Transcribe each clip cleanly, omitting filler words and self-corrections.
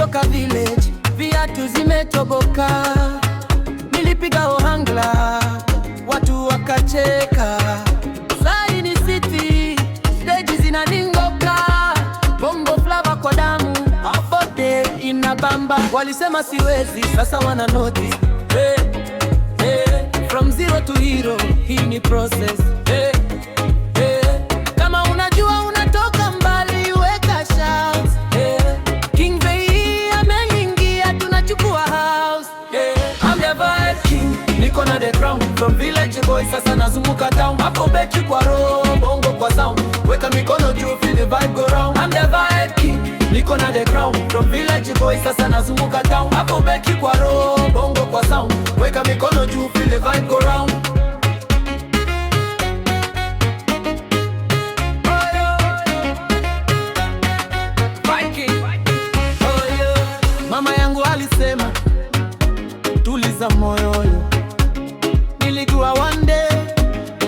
nilitoka village, viatu zimetoboka, nilipiga ohangla, watu wakacheka. Sai ni city, stage zinaningoka, bongo flava kwa damu, abote inabamba. Walisema siwezi, sasa wana notice. Hey, hey, from zero to hero, hii ni process. Hey, hey, kama unajua unatoka mbali, weka shout. Hey, King Vei ameingia, tunachukua house. Hey, I'm the vibe king, niko na the crown. From village boy, sasa nazunguka town. Hapo beki kwa roho, bongo kwa sound. Weka mikono juu, feel the vibe go round. I'm the vibe king, niko na the crown. From village boy, sasa nazunguka town. Hapo beki kwa roho, bongo kwa sound. Weka mikono juu, feel the vibe go round. Mama yangu alisema tuliza moyo, nilijua one day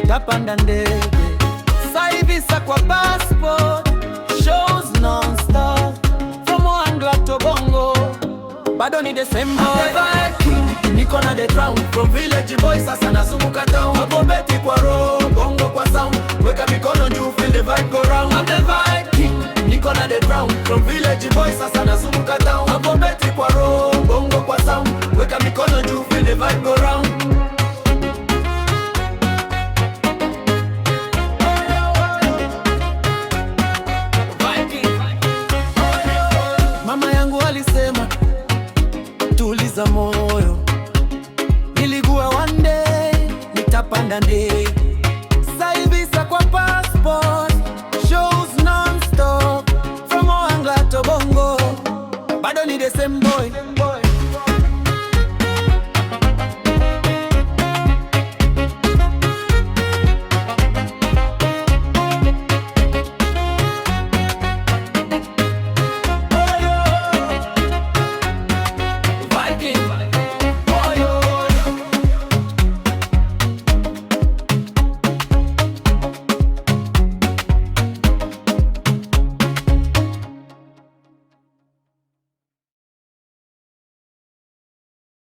tapanda ndege. Sai visa kwa passport, shows non-stop, from Ohangla to Bongo, bado ni the same boy. Niko na the crown, from village boy, sasa nazunguka town. Hapo beti kwa roho, bongo kwa sound. Weka mikono juu, feel the vibe go round. I'm the vibe king, niko na the crown, from village boy, sasa nazunguka town. Hapo beti kwa roho, bongo kwa sound. Weka mikono juu, feel the vibe go round. Mama yangu alisema tuliza moyo, nilijua one day nitapanda ndege. Sai visa kwa passport, shows non-stop, from Ohangla to Bongo, bado ni the same boy.